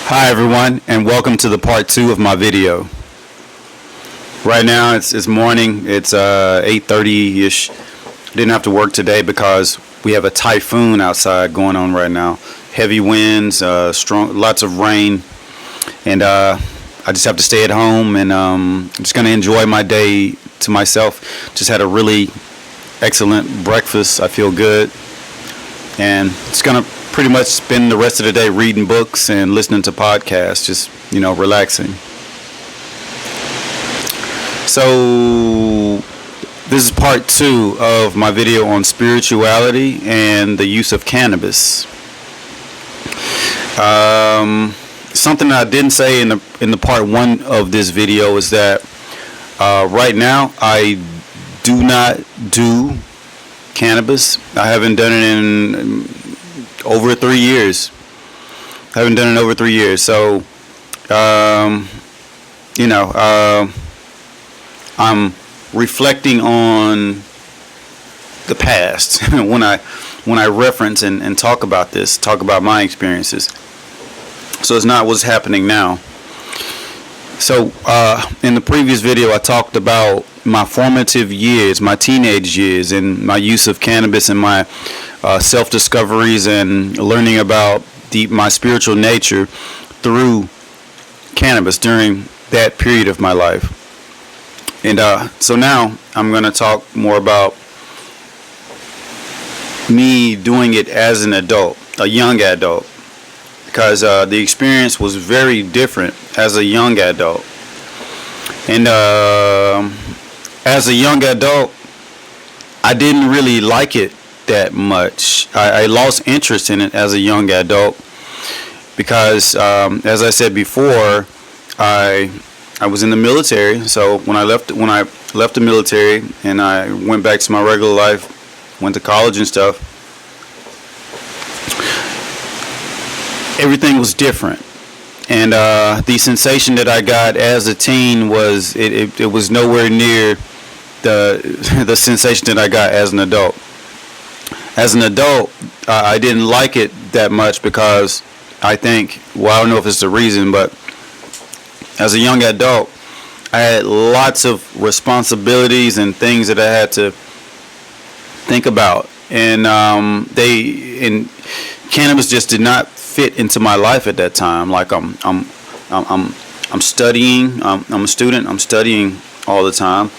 Hi everyone, and welcome to the part 2 of my video. Right now it's morning. It's 8:30-ish. Didn't have to work today because we have a typhoon outside going on right now. Heavy winds, strong, lots of rain, and I just have to stay at home, and I'm just gonna enjoy my day to myself. Just had a really excellent breakfast. I feel good, and it's gonna pretty much spend the rest of the day reading books and listening to podcasts, just, relaxing. So this is part 2 of my video on spirituality and the use of cannabis. Something I didn't say in the part 1 of this video is that right now I do not do cannabis. I haven't done it in over 3 years. I haven't done it over 3 years. So, I'm reflecting on the past when I reference and talk about this, talk about my experiences. So it's not what's happening now. So in the previous video, I talked about my formative years, my teenage years, and my use of cannabis and my self-discoveries and learning about my spiritual nature through cannabis during that period of my life. And so now I'm going to talk more about me doing it as an adult, a young adult, because the experience was very different as a young adult. And as a young adult, I didn't really like it that much. I lost interest in it as a young adult because, as I said before, I was in the military. So when I left the military and I went back to my regular life, went to college and stuff, everything was different. And the sensation that I got as a teen was it was nowhere near the sensation that I got as an adult. As an adult, I didn't like it that much because I think, well, I don't know if it's the reason, but as a young adult, I had lots of responsibilities and things that I had to think about, and cannabis just did not fit into my life at that time. Like I'm studying. I'm a student. I'm studying all the time.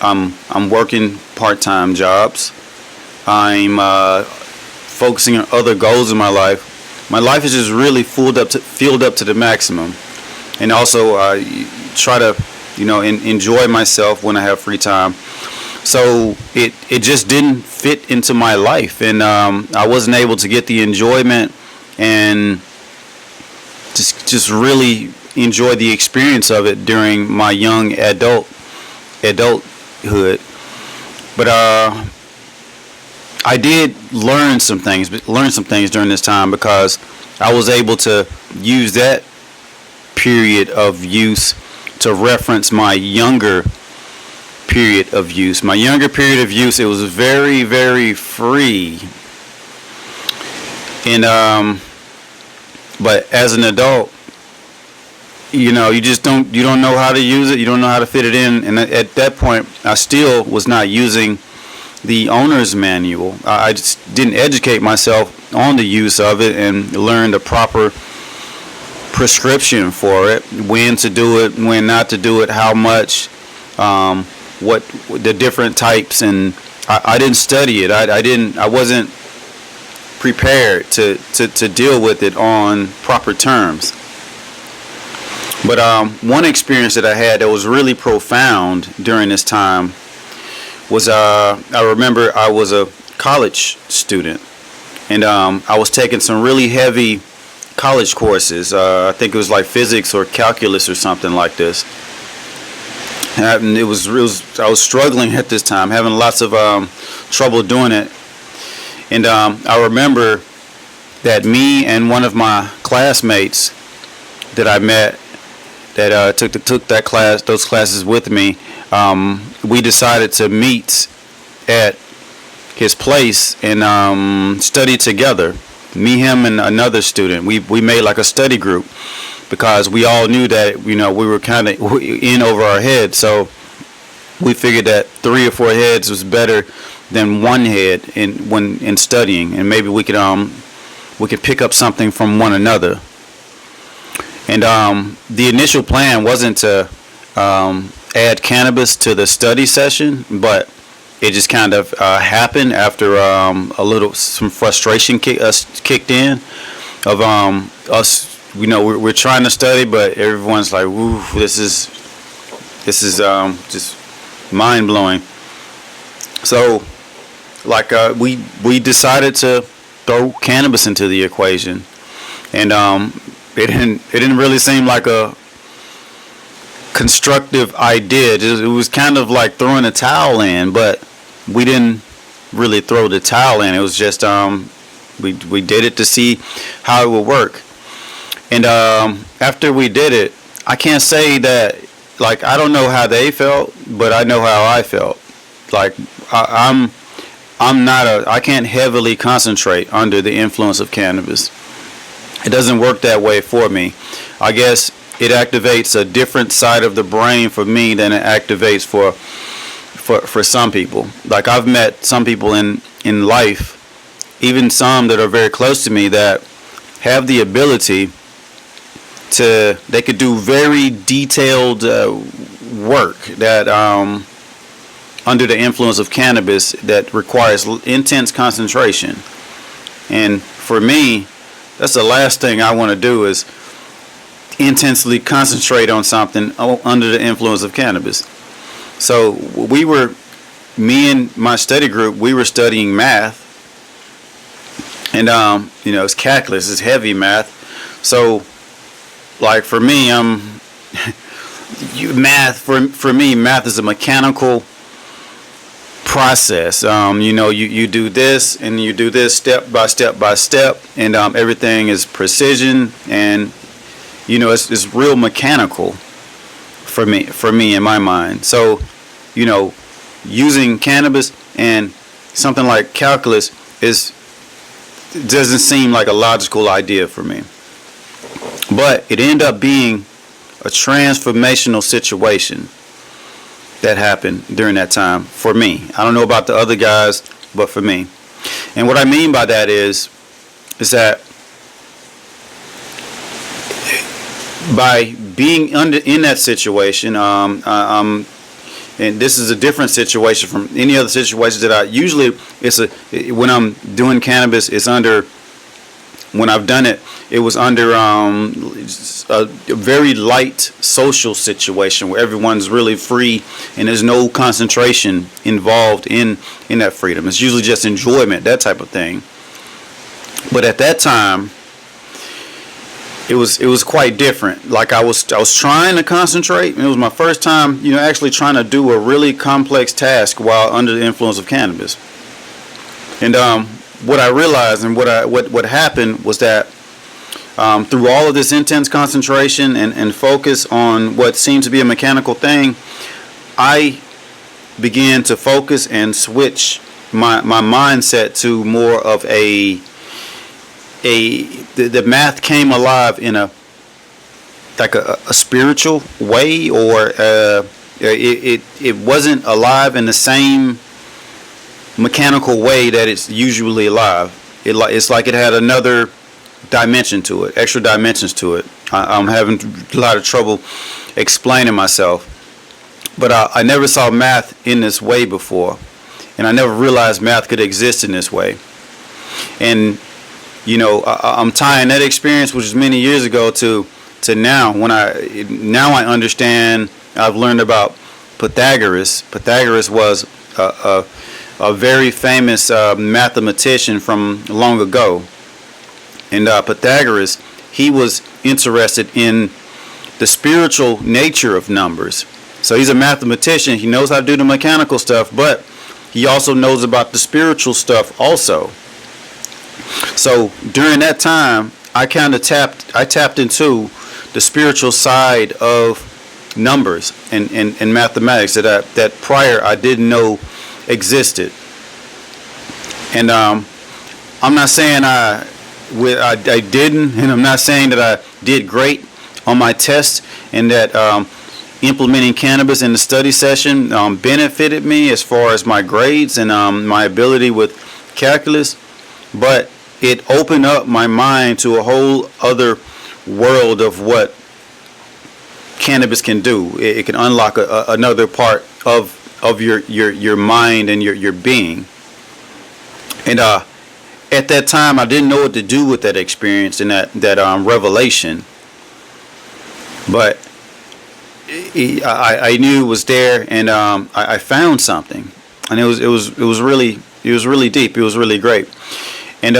I'm working part-time jobs. I'm focusing on other goals in my life. My life is just really filled up to the maximum, and also I try to, enjoy myself when I have free time. So it just didn't fit into my life, and I wasn't able to get the enjoyment and just really enjoy the experience of it during my young adulthood. But I did learn some things during this time because I was able to use that period of use to reference my younger period of use. My younger period of use, it was very, very free. And but as an adult, you don't know how to use it. You don't know how to fit it in. And at that point, I still was not using the owner's manual. I just didn't educate myself on the use of it and learn the proper prescription for it, when to do it, when not to do it, how much, what the different types, and I didn't study it. I wasn't prepared to deal with it on proper terms. But one experience that I had that was really profound during this time was I remember I was a college student, and I was taking some really heavy college courses. I think it was like physics or calculus or something like this. And I was struggling at this time, having lots of trouble doing it. And I remember that me and one of my classmates that I met that took those classes with me, we decided to meet at his place and study together. Me, him, and another student. We made like a study group because we all knew that we were kind of in over our heads. So we figured that 3 or 4 heads was better than one head in studying, and maybe we could pick up something from one another. And the initial plan wasn't to add cannabis to the study session, but it just kind of happened after some frustration kicked in of us. We're trying to study, but everyone's like, "Ooh, this is just mind blowing." So, like, we decided to throw cannabis into the equation, and it didn't really seem like a constructive idea. It was kind of like throwing a towel in, but we didn't really throw the towel in. It was just we did it to see how it would work. And after we did it, I can't say that, like, I don't know how they felt, but I know how I felt. Like, I can't heavily concentrate under the influence of cannabis. It doesn't work that way for me. I guess it activates a different side of the brain for me than it activates for some people. Like, I've met some people in life, even some that are very close to me, that have the ability they could do very detailed work that under the influence of cannabis that requires intense concentration. And for me, that's the last thing I want to do, is intensely concentrate on something under the influence of cannabis. So me and my study group, we were studying math, and it's calculus, it's heavy math. So, like, for me, math is a mechanical process. You do this and you do this step by step by step, and everything is precision, and it's real mechanical for me in my mind. So, using cannabis and something like calculus doesn't seem like a logical idea for me. But it ended up being a transformational situation that happened during that time for me. I don't know about the other guys, but for me. And what I mean by that is that by being in that situation, and this is a different situation from any other situations that I usually, when I'm doing cannabis, when I've done it, it was under a very light social situation where everyone's really free and there's no concentration involved in that freedom. It's usually just enjoyment, that type of thing. But at that time, it was quite different. Like, I was trying to concentrate, and it was my first time, actually trying to do a really complex task while under the influence of cannabis. And what I realized and what happened was that through all of this intense concentration and focus on what seemed to be a mechanical thing, I began to focus and switch my mindset to more of the math came alive in a spiritual way, or it wasn't alive in the same mechanical way that it's usually alive. It's like it had another dimension to it, extra dimensions to it. I'm having a lot of trouble explaining myself, but I never saw math in this way before, and I never realized math could exist in this way. And I'm tying that experience, which was many years ago, to now. Now I understand. I've learned about Pythagoras. Pythagoras was a very famous mathematician from long ago. And Pythagoras, he was interested in the spiritual nature of numbers. So he's a mathematician. He knows how to do the mechanical stuff, but he also knows about the spiritual stuff also. So during that time, I tapped into the spiritual side of numbers and mathematics that prior I didn't know existed. And I'm not saying I didn't, and I'm not saying that I did great on my test, and that implementing cannabis in the study session benefited me as far as my grades and my ability with calculus, but it opened up my mind to a whole other world of what cannabis can do. It can unlock another part of your mind and your being. And at that time, I didn't know what to do with that experience and that revelation. But I knew it was there, and I found something, and it was really deep. It was really great, and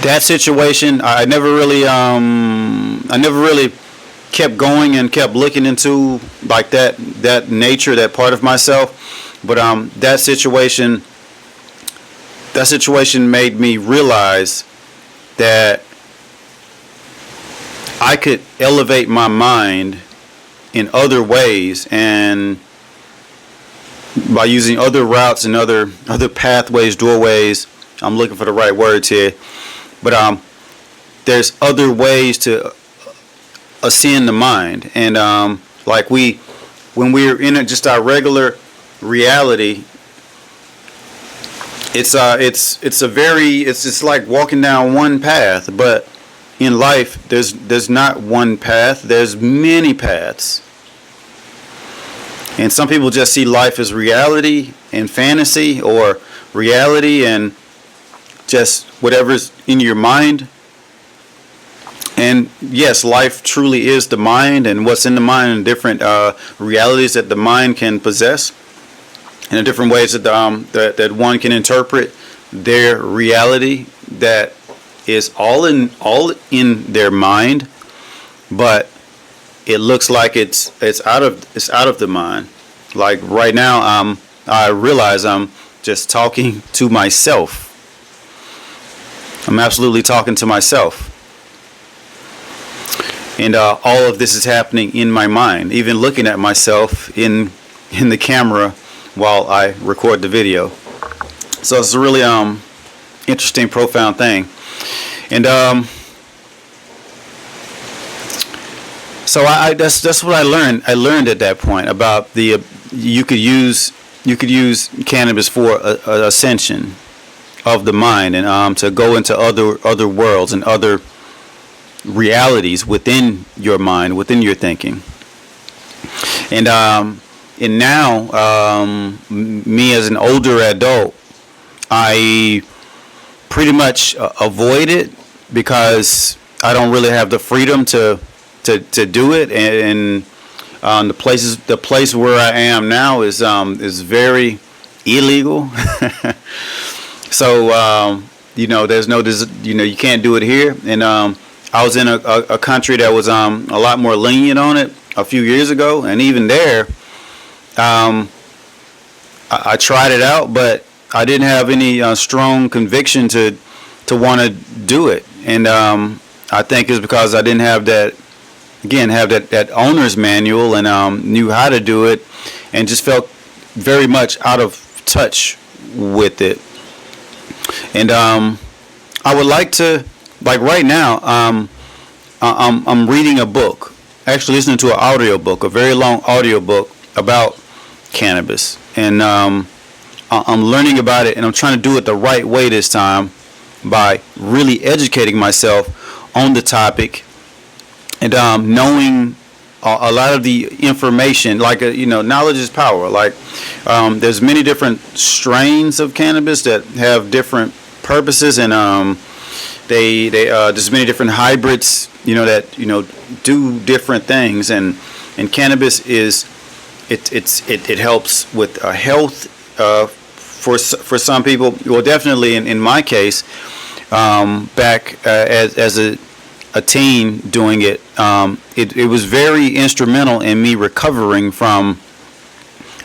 that situation I never really kept going and kept looking into like that nature, that part of myself. But that situation made me realize that I could elevate my mind in other ways, and by using other routes and other pathways, doorways. I'm looking for the right words here, but there's other ways to ascend the mind, and like when we're in just our regular reality, it's like walking down one path, but in life there's not one path, there's many paths. And some people just see life as reality and fantasy, or reality and just whatever's in your mind. And yes, life truly is the mind, and what's in the mind, and different realities that the mind can possess, and the different ways that one can interpret their reality that is all in their mind, but it looks like it's out of the mind. Like right now, I realize I'm just talking to myself. I'm absolutely talking to myself. And all of this is happening in my mind, even looking at myself in the camera while I record the video. So it's a really interesting, profound thing. And so that's what I learned. I learned at that point about you could use cannabis for ascension of the mind, and to go into other worlds and other realities within your mind, within your thinking. And now, me as an older adult, I pretty much avoid it because I don't really have the freedom to do it, and the place where I am now is very illegal. So there's no, you can't do it here, and I was in a country that was a lot more lenient on it a few years ago, and even there, I tried it out, but I didn't have any strong conviction to want to do it, and I think it's because I didn't have that owner's manual, and knew how to do it, and just felt very much out of touch with it. And I would like to, like right now, I'm reading a book, actually listening to an audio book, a very long audio book about cannabis, and I'm learning about it, and I'm trying to do it the right way this time by really educating myself on the topic, and knowing a lot of the information. Like knowledge is power. Like there's many different strains of cannabis that have different purposes, and there's many different hybrids that do different things, and cannabis is it helps with health for some people. Well, definitely in my case, back as a teen doing it, it was very instrumental in me recovering from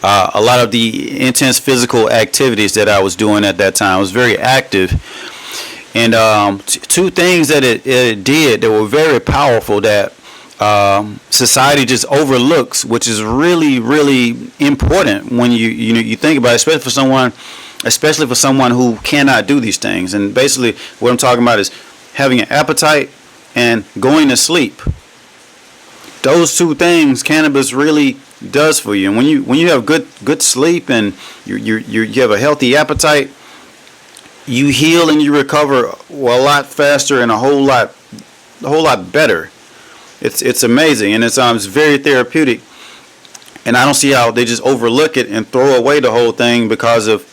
a lot of the intense physical activities that I was doing at that time. I was very active, And two things that it did that were very powerful that society just overlooks, which is really, really important when you think about it, especially for someone who cannot do these things. And basically, what I'm talking about is having an appetite and going to sleep. Those two things, cannabis really does for you. And when you have good sleep and you have a healthy appetite, you heal and you recover a lot faster and a whole lot better. It's amazing, and it's very therapeutic. And I don't see how they just overlook it and throw away the whole thing because of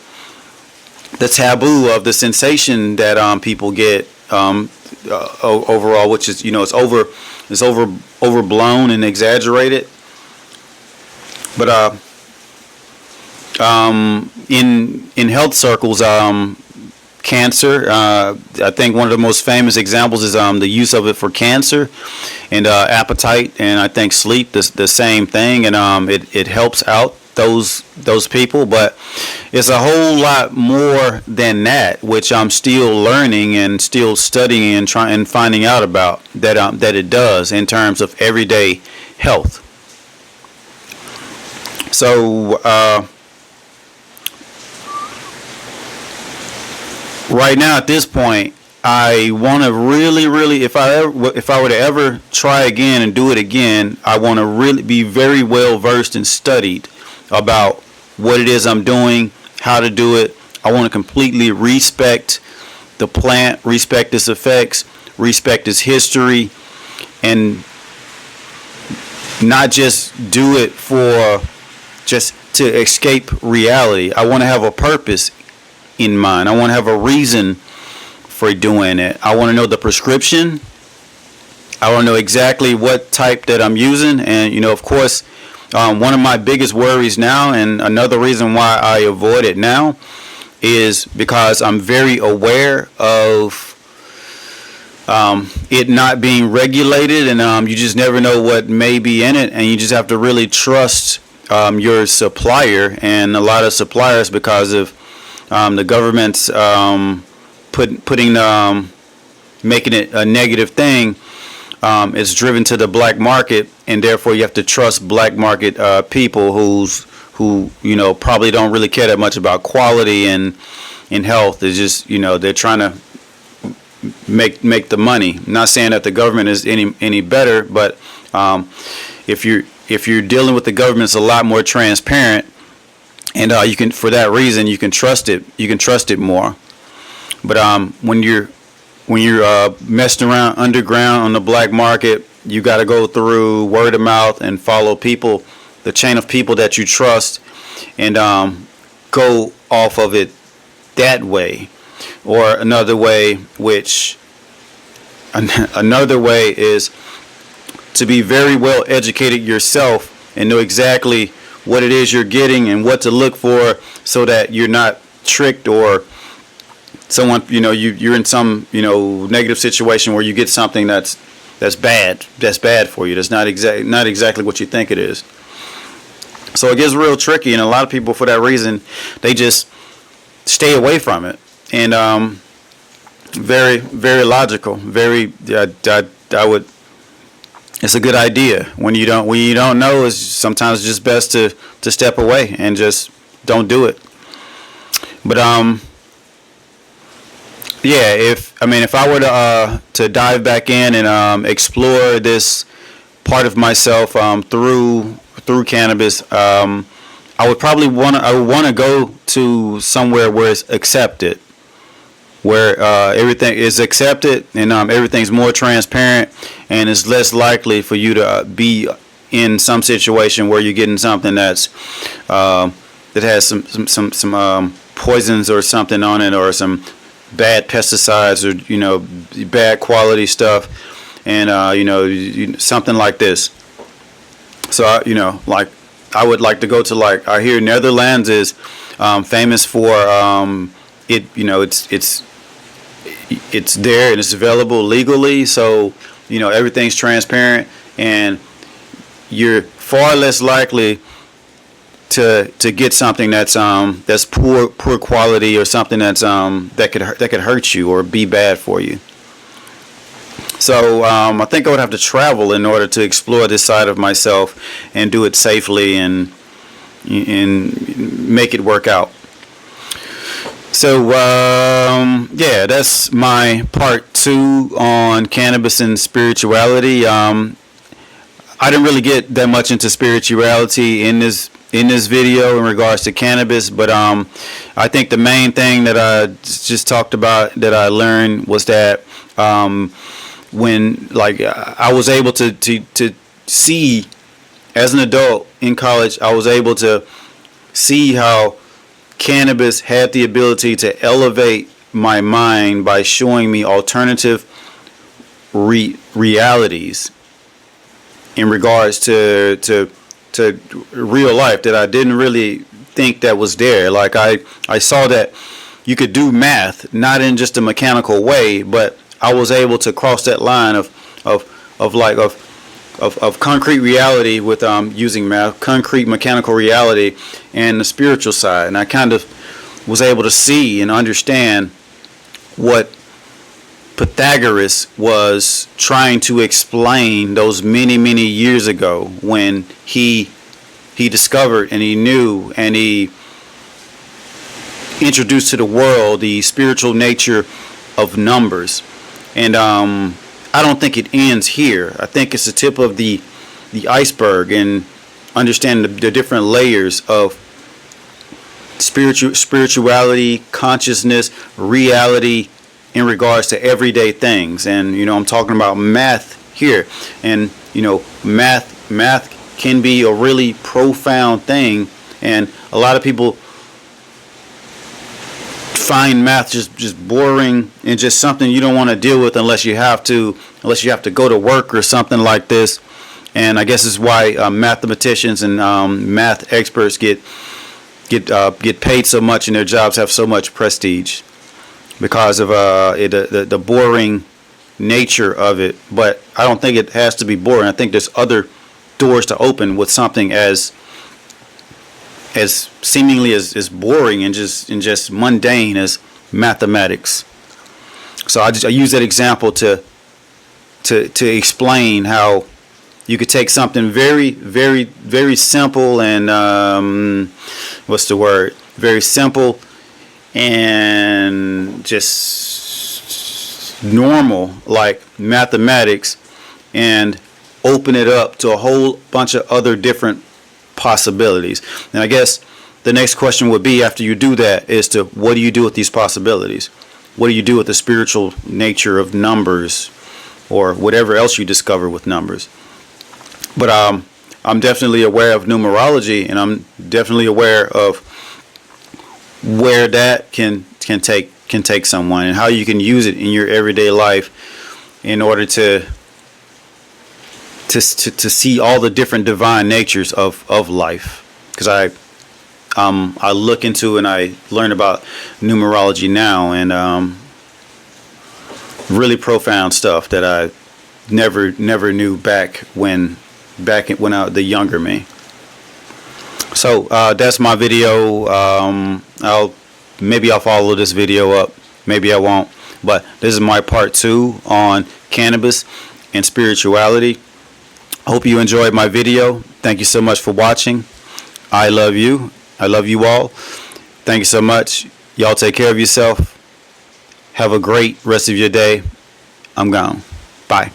the taboo of the sensation that people get overall, which is it's overblown and exaggerated. But in health circles, cancer, I think one of the most famous examples is the use of it for cancer, and appetite, and I think sleep, the same thing, and it helps out those people. But it's a whole lot more than that, which I'm still learning and still studying and trying and finding out about that it does in terms of everyday health. So right now at this point, I want to really, if I were to ever try again and do it again, I want to really be very well versed and studied about what it is I'm doing, how to do it. I want to completely respect the plant, respect its effects, respect its history, and not just do it for just to escape reality. I want to have a purpose in mind. I want to have a reason for doing it. I want to know the prescription. I want to know exactly what type that I'm using. And, of course, one of my biggest worries now, and another reason why I avoid it now, is because I'm very aware of it not being regulated, and you just never know what may be in it, and you just have to really trust your supplier. And a lot of suppliers, because of the government's making it a negative thing, it's driven to the black market, and therefore you have to trust black market people who probably don't really care that much about quality and health. It's just they're trying to make the money. I'm not saying that the government is any better, but if you're dealing with the government, it's a lot more transparent, and you can, for that reason, you can trust it. You can trust it more. But when you're messing around underground on the black market, you got to go through word of mouth and follow people, the chain of people that you trust, and go off of it that way. Or another way is to be very well educated yourself and know exactly what it is you're getting and what to look for, so that you're not tricked, or someone you're in some negative situation where you get something that's bad for you, that's not exactly what you think it is. So it gets real tricky, and a lot of people, for that reason, they just stay away from it. And very, very logical. It's a good idea when you don't know. It's sometimes just best to step away and just don't do it. But yeah, if I were to dive back in and explore this part of myself through cannabis, I would probably want to go to somewhere where it's accepted, where everything is accepted, and everything's more transparent, and it's less likely for you to be in some situation where you're getting something that has some poisons or something on it, or some bad pesticides, or bad quality stuff, and something like this. So I would like to go to, I hear Netherlands is famous for it's there and it's available legally, so everything's transparent, and you're far less likely to get something that's poor quality, or something that could hurt you or be bad for you. So I think I would have to travel in order to explore this side of myself and do it safely and make it work out. So yeah, that's my part 2 on cannabis and spirituality. I didn't really get that much into spirituality in this video in regards to cannabis, but I think the main thing that I just talked about that I learned was that when I was able to see, as an adult in college, I was able to see how cannabis had the ability to elevate my mind by showing me alternative realities in regards to real life that I didn't really think that was there. Like I saw that you could do math not in just a mechanical way, but I was able to cross that line of concrete reality with using math, concrete mechanical reality, and the spiritual side. And I kind of was able to see and understand what Pythagoras was trying to explain those many years ago, when he discovered and he knew and he introduced to the world the spiritual nature of numbers. And I don't think it ends here. I think it's the tip of the iceberg, and understand the different layers of spirituality, consciousness, reality in regards to everyday things. And I'm talking about math here, and math can be a really profound thing, and a lot of people find math just boring and just something you don't want to deal with unless you have to go to work or something like this. And I guess this is why mathematicians and math experts get paid so much, and their jobs have so much prestige, because of the boring nature of it. But I don't think it has to be boring. I think there's other doors to open with something as seemingly as boring and just mundane as mathematics. So I use that example to explain how you could take something very simple and very simple and just normal, like mathematics, and open it up to a whole bunch of other different possibilities. And I guess the next question would be, after you do that, is to, what do you do with these possibilities? What do you do with the spiritual nature of numbers, or whatever else you discover with numbers? But I'm definitely aware of numerology, and I'm definitely aware of where that can take someone, and how you can use it in your everyday life in order to see all the different divine natures of life. Because I look into and I learn about numerology now, and really profound stuff that I never knew back when the younger me. So that's my video. Maybe I'll follow this video up, maybe I won't, but this is my part 2 on cannabis and spirituality. I hope you enjoyed my video. Thank you so much for watching. I love you. I love you all. Thank you so much. Y'all take care of yourself. Have a great rest of your day. I'm gone. Bye.